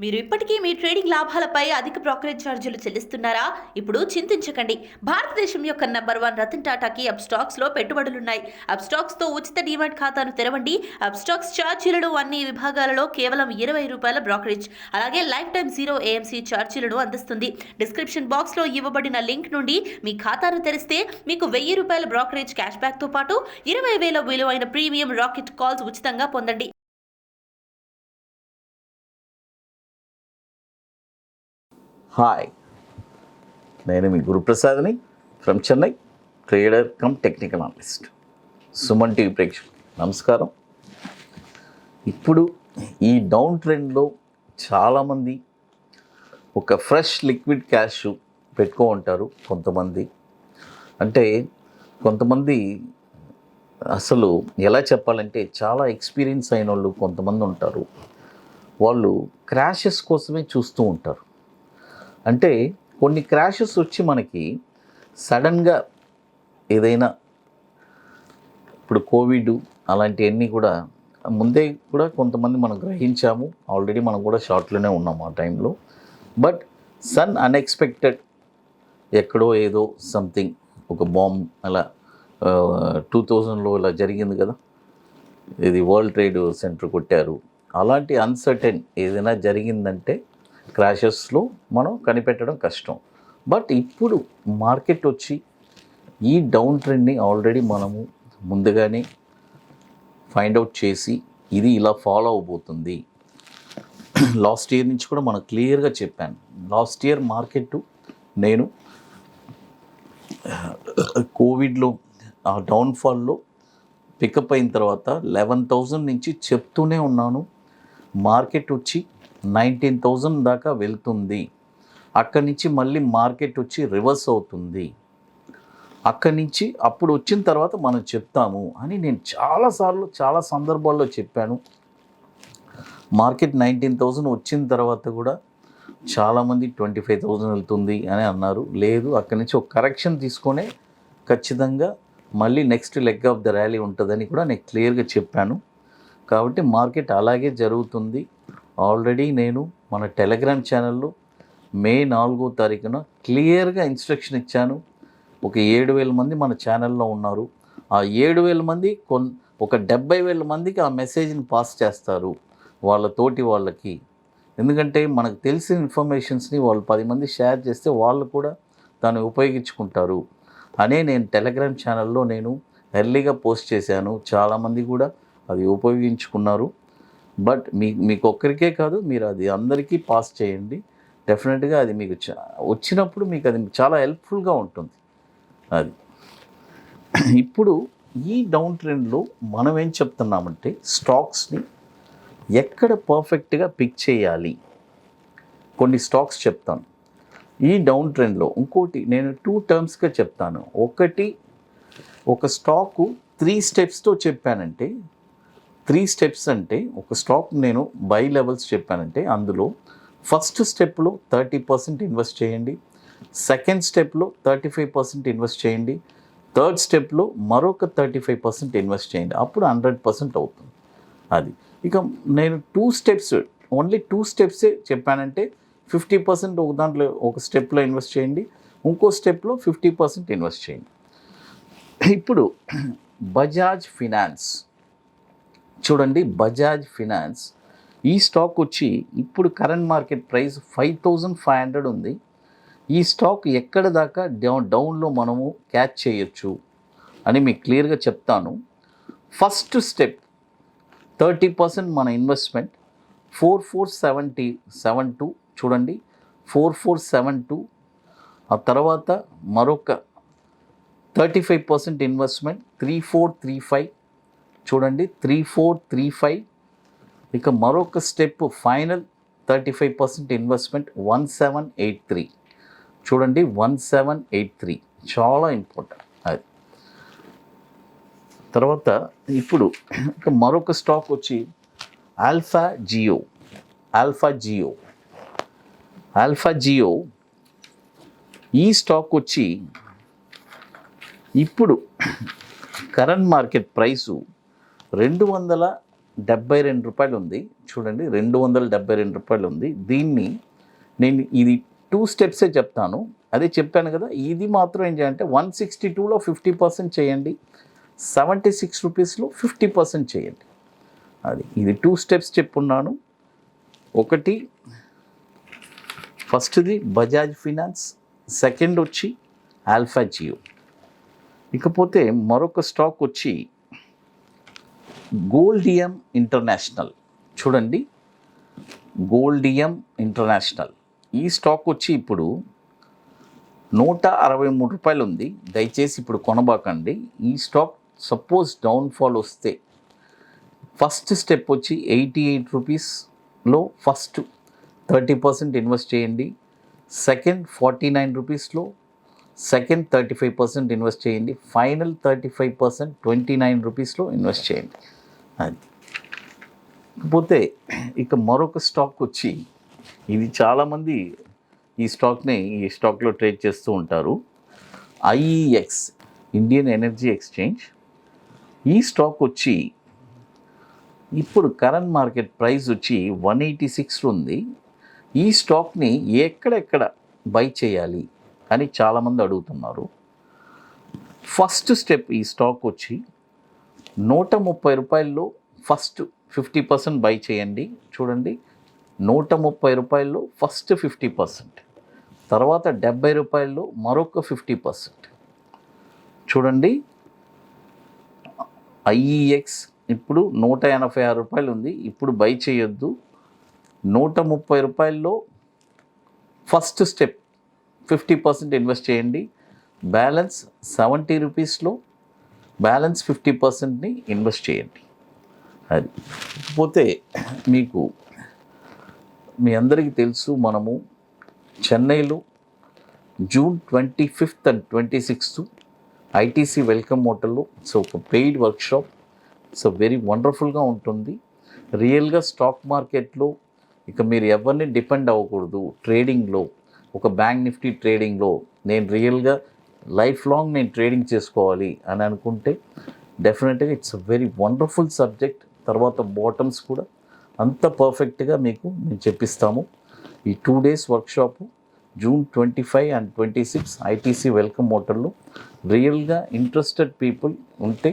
మీరు ఇప్పటికీ మీ ట్రేడింగ్ లాభాలపై అధిక బ్రోకరేజ్ ఛార్జీలు చెల్లిస్తున్నారా? ఇప్పుడు చింతించకండి. భారతదేశం యొక్క నంబర్ 1 రతన్ టాటాకి అప్స్టాక్స్ లో పెట్టుబడులున్నాయి. అప్స్టాక్స్ తో ఉచిత డీమాట్ ఖాతాను తెరవండి. అప్స్టాక్స్ ఛార్జీలను అన్ని విభాగాలలో కేవలం ₹20 బ్రోకరేజ్, అలాగే లైఫ్ టైం 0 AMC ఛార్జీలను అందిస్తుంది. డిస్క్రిప్షన్ బాక్స్ లో ఇవ్వబడిన లింక్ నుండి మీ ఖాతాను తెరిస్తే మీకు ₹1000 బ్రోకరేజ్ క్యాష్ బ్యాక్ తో పాటు 20,000 విలువైన ప్రీమియం రాకెట్ కాల్స్ ఉచితంగా పొందండి. హాయ్, నేను మీ గురు ప్రసాద్ని from Chennai, trader cum technical analyst. Suman TV ప్రేక్షకులు నమస్కారం. ఇప్పుడు ఈ డౌన్ ట్రెండ్లో చాలామంది ఒక ఫ్రెష్ లిక్విడ్ క్యాష్ పెట్టుకో ఉంటారు. కొంతమంది అసలు ఎలా చెప్పాలంటే చాలా ఎక్స్పీరియన్స్ అయిన వాళ్ళు కొంతమంది ఉంటారు. వాళ్ళు క్రాషెస్ కోసమే చూస్తూ ఉంటారు. అంటే కొన్ని క్రాషెస్ వచ్చి మనకి సడన్గా ఏదైనా, ఇప్పుడు కోవిడ్ అలాంటివన్నీ కూడా ముందే కూడా కొంతమంది మనం గ్రహించాము. ఆల్రెడీ మనం కూడా షార్ట్లోనే ఉన్నాము ఆ టైంలో. బట్ అన్ఎక్స్పెక్టెడ్ ఎక్కడో ఏదో సంథింగ్ ఒక బాంబ్ అలా 2000లో ఇలా జరిగింది కదా, ఇది వరల్డ్ ట్రేడ్ సెంటర్ కొట్టారు. అలాంటి అన్సర్టెన్ ఏదైనా జరిగిందంటే క్రాషెస్లో మనం కనిపెట్టడం కష్టం. బట్ ఇప్పుడు మార్కెట్ వచ్చి ఈ డౌన్ ట్రెండ్ని ఆల్రెడీ మనము ముందుగానే ఫైండ్ అవుట్ చేసి ఇది ఇలా ఫాలో అవబోతుంది. లాస్ట్ ఇయర్ నుంచి కూడా మనం క్లియర్గా చెప్పాను. లాస్ట్ ఇయర్ మార్కెట్ నేను కోవిడ్లో ఆ డౌన్ఫాల్లో పికప్ అయిన తర్వాత 11,000 నుంచి చెప్తూనే ఉన్నాను. మార్కెట్ వచ్చి 19,000 దాకా వెళ్తుంది. అక్కడి నుంచి మళ్ళీ మార్కెట్ వచ్చి రివర్స్ అవుతుంది. అక్కడి నుంచి అప్పుడు వచ్చిన తర్వాత మనం చెప్తాము అని నేను చాలాసార్లు చాలా సందర్భాల్లో చెప్పాను. మార్కెట్ 19,000 వచ్చిన తర్వాత కూడా చాలామంది 25,000 వెళ్తుంది అని అన్నారు. లేదు, అక్కడి నుంచి ఒక కరెక్షన్ తీసుకొనే ఖచ్చితంగా మళ్ళీ next leg of the rally ఉంటుందని కూడా నేను క్లియర్గా చెప్పాను. కాబట్టి మార్కెట్ అలాగే జరుగుతుంది. ఆల్రెడీ నేను మన టెలిగ్రామ్ ఛానల్లో మే 4వ తారీఖున క్లియర్గా ఇన్స్ట్రక్షన్ ఇచ్చాను. ఒక 7,000 మంది మన ఛానల్లో ఉన్నారు. ఆ 7,000 మంది ఒక 70,000 మందికి ఆ మెసేజ్ని పాస్ చేస్తారు వాళ్ళ తోటి వాళ్ళకి. ఎందుకంటే మనకు తెలిసిన ఇన్ఫర్మేషన్స్ని వాళ్ళు 10 మంది షేర్ చేస్తే వాళ్ళు కూడా దాన్ని ఉపయోగించుకుంటారు అనే నేను టెలిగ్రామ్ ఛానల్లో నేను ఎర్లీగా పోస్ట్ చేశాను. చాలామంది కూడా అది ఉపయోగించుకున్నారు. బట్ మీకు ఒక్కరికే కాదు, మీరు అది అందరికీ పాస్ చేయండి. డెఫినెట్గా అది మీకు వచ్చినప్పుడు మీకు అది చాలా హెల్ప్ఫుల్గా ఉంటుంది. అది ఇప్పుడు ఈ డౌన్ ట్రెండ్లో మనం ఏం చెప్తున్నామంటే స్టాక్స్ని ఎక్కడ పర్ఫెక్ట్గా పిక్ చేయాలి, కొన్ని స్టాక్స్ చెప్తాను. ఈ డౌన్ ట్రెండ్లో ఇంకోటి నేను 2 టర్మ్స్గా చెప్తాను. ఒకటి, ఒక స్టాకు 3 స్టెప్స్తో చెప్పానంటే 3 స్టెప్స్ అంటే ఒక స్టాక్ నేను బై లెవెల్స్ చెప్పానంటే అందులో ఫస్ట్ స్టెప్లో 30% ఇన్వెస్ట్ చేయండి, సెకండ్ స్టెప్లో 35% ఇన్వెస్ట్ చేయండి, థర్డ్ స్టెప్లో మరొక 35% ఇన్వెస్ట్ చేయండి. అప్పుడు 100% అవుతుంది. అది ఇక నేను 2 స్టెప్స్, ఓన్లీ 2 స్టెప్సే చెప్పానంటే 50% ఒక దాంట్లో ఒక స్టెప్లో ఇన్వెస్ట్ చేయండి, ఇంకో స్టెప్లో 50% ఇన్వెస్ట్ చేయండి. ఇప్పుడు బజాజ్ ఫినాన్స్ చూడండి. బజాజ్ ఫినాన్స్ ఈ స్టాక్ వచ్చి ఇప్పుడు కరెంట్ మార్కెట్ ప్రైస్ 5,500 ఉంది. ఈ స్టాక్ ఎక్కడ దాకా డౌన్లో మనము క్యాచ్ చేయొచ్చు అని మీకు క్లియర్గా చెప్తాను. ఫస్ట్ స్టెప్ 30% మన ఇన్వెస్ట్మెంట్ 4472 చూడండి, 4472. ఆ తర్వాత మరొక 35% ఇన్వెస్ట్మెంట్ 3435 చూడండి, 3435. ఇక మరొక స్టెప్ ఫైనల్ 35% ఇన్వెస్ట్మెంట్ 1783 చూడండి, 1783 చాలా ఇంపార్టెంట్. అది తర్వాత ఇప్పుడు ఇక మరొక స్టాక్ వచ్చి ఆల్ఫా జియో. ఈ స్టాక్ వచ్చి ఇప్పుడు కరెంట్ మార్కెట్ ప్రైసు 200 రూపాయలు ఉంది చూడండి, రూ. 272 ఉంది. దీన్ని నేను ఇది 2 స్టెప్సే చెప్తాను, అదే చెప్పాను కదా. ఇది మాత్రం ఏం చేయాలంటే 162లో 50% చేయండి, 76 రూపీస్లో 50% చేయండి. ఇది 2 స్టెప్స్ చెప్పున్నాను. ఒకటి ఫస్ట్ది బజాజ్ ఫినాన్స్, సెకండ్ వచ్చి ఆల్ఫా జియో. ఇకపోతే మరొక స్టాక్ వచ్చి గోల్డియం ఇంటర్నేషనల్. చూడండి, గోల్డియం ఇంటర్నేషనల్ ఈ స్టాక్ వచ్చి ఇప్పుడు రూ. 163 ఉంది. దయచేసి ఇప్పుడు కొనబాకండి. ఈ స్టాక్ సపోజ్ డౌన్ఫాల్ వస్తే ఫస్ట్ స్టెప్ వచ్చి 88 రూపీస్లో ఫస్ట్ 30% ఇన్వెస్ట్ చేయండి. సెకండ్ 49 రూపీస్లో సెకండ్ 35% ఇన్వెస్ట్ చేయండి. ఫైనల్ 35% 29 రూపీస్లో ఇన్వెస్ట్ చేయండి. అది ఇకపోతే ఇక మరొక స్టాక్ వచ్చి, ఇది చాలామంది ఈ స్టాక్లో ట్రేడ్ చేస్తూ ఉంటారు. IEX, Indian energy exchange. ఈ స్టాక్ వచ్చి ఇప్పుడు కరెంట్ మార్కెట్ ప్రైస్ వచ్చి 186 ఉంది. ఈ స్టాక్ని ఎక్కడెక్కడ బై చేయాలి అని చాలామంది అడుగుతున్నారు. ఫస్ట్ స్టెప్ ఈ స్టాక్ వచ్చి రూ. 130లో ఫస్ట్ 50% బై చేయండి. చూడండి, రూ. 130లో ఫస్ట్ 50%, తర్వాత రూ. 70లో మరొక 50%. చూడండి, ఐఈఎక్స్ ఇప్పుడు రూ. 186 ఉంది. ఇప్పుడు బై చేయొద్దు. రూ. 130లో ఫస్ట్ స్టెప్ 50% ఇన్వెస్ట్ చేయండి. బ్యాలెన్స్ 70 రూపీస్లో బ్యాలెన్స్ 50%ని ఇన్వెస్ట్ చేయండి. అది పోతే మీకు మీ అందరికీ తెలుసు, మనము చెన్నైలో June 25th and 26th ITC welcome హోటల్లో ఒక పెయిడ్ వర్క్షాప్. వెరీ వండర్ఫుల్గా ఉంటుంది. రియల్గా స్టాక్ మార్కెట్లో ఇక మీరు ఎవరిని డిపెండ్ అవ్వకూడదు. ట్రేడింగ్లో ఒక BankNifty ట్రేడింగ్లో నేను రియల్గా లైఫ్ లాంగ్ నేను ట్రేడింగ్ చేసుకోవాలి అని అనుకుంటే డెఫినెట్గా ఇట్స్ వెరీ వండర్ఫుల్ సబ్జెక్ట్. తర్వాత బాటమ్స్ కూడా అంత పర్ఫెక్ట్గా మీకు మేము చెప్పిస్తాము. ఈ 2 days workshop June 25 and 26 ITC welcome హోటల్లో. రియల్గా ఇంట్రెస్టెడ్ పీపుల్ ఉంటే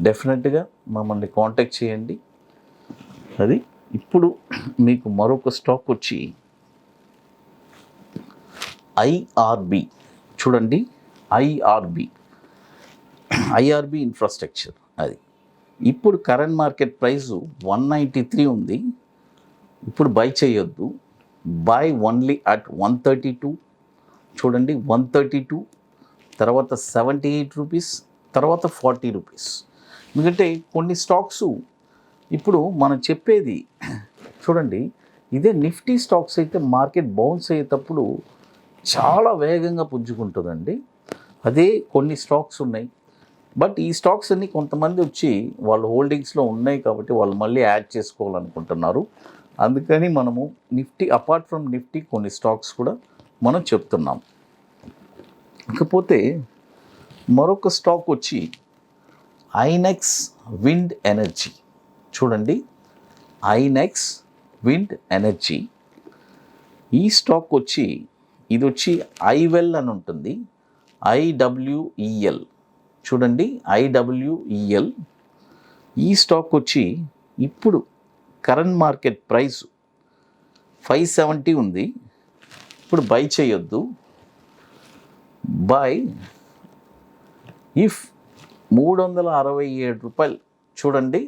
డెఫినెట్గా మమ్మల్ని కాంటాక్ట్ చేయండి. అది ఇప్పుడు మీకు మరొక స్టాక్ వచ్చి ఐఆర్బి. చూడండి, ఐఆర్బి ఇన్ఫ్రాస్ట్రక్చర్. అది ఇప్పుడు కరెంట్ మార్కెట్ ప్రైసు 193 ఉంది. ఇప్పుడు బై చేయొద్దు. By only at 132. చూడండి, 132 తర్వాత 78 రూపీస్, తర్వాత 40 రూపీస్. ఎందుకంటే కొన్ని స్టాక్స్ ఇప్పుడు మనం చెప్పేది చూడండి, ఇదే నిఫ్టీ స్టాక్స్ అయితే మార్కెట్ బౌన్స్ అయ్యేటప్పుడు చాలా వేగంగా పుంజుకుంటుందండి. అదే కొన్ని స్టాక్స్ ఉన్నాయి, బట్ ఈ స్టాక్స్ అన్ని కొంతమంది వచ్చి వాళ్ళ హోల్డింగ్స్లో ఉన్నాయి కాబట్టి వాళ్ళు మళ్ళీ యాడ్ చేసుకోవాలనుకుంటున్నారు. అందుకని మనము నిఫ్టీ అపార్ట్ ఫ్రమ్ నిఫ్టీ కొన్ని స్టాక్స్ కూడా మనం చెప్తున్నాం. ఇకపోతే మరొక స్టాక్ వచ్చి ఐనెక్స్ విండ్ ఎనర్జీ. చూడండి, ఐనెక్స్ విండ్ ఎనర్జీ ఈ స్టాక్ వచ్చి ఇది వచ్చి ఐవెల్ అని ఉంటుంది, IWEL. చూడండి, IWEL ఈ స్టాక్ వచ్చి ఇప్పుడు కరెంట్ మార్కెట్ ప్రైస్ 570 ఉంది. ఇప్పుడు బై చేయొద్దు. బై ఇఫ్ 367 రూపాయలు. చూడండి,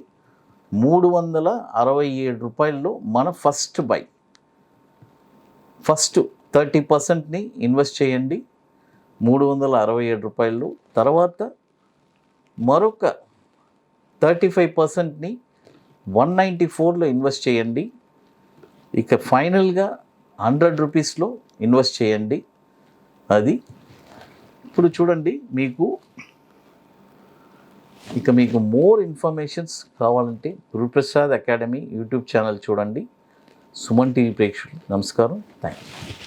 367 రూపాయల్లో మన ఫస్ట్ బై. ఫస్ట్ 30%ని ఇన్వెస్ట్ చేయండి 367 రూపాయలు. తర్వాత మరొక 35%ని 194లో ఇన్వెస్ట్ చేయండి. ఇక ఫైనల్గా 100 రూపీస్లో ఇన్వెస్ట్ చేయండి. అది ఇప్పుడు చూడండి, మీకు మోర్ ఇన్ఫర్మేషన్స్ కావాలంటే గురుప్రసాద్ అకాడమీ యూట్యూబ్ ఛానల్ చూడండి. సుమన్ టీవీ ప్రేక్షకులు నమస్కారం. Thank you.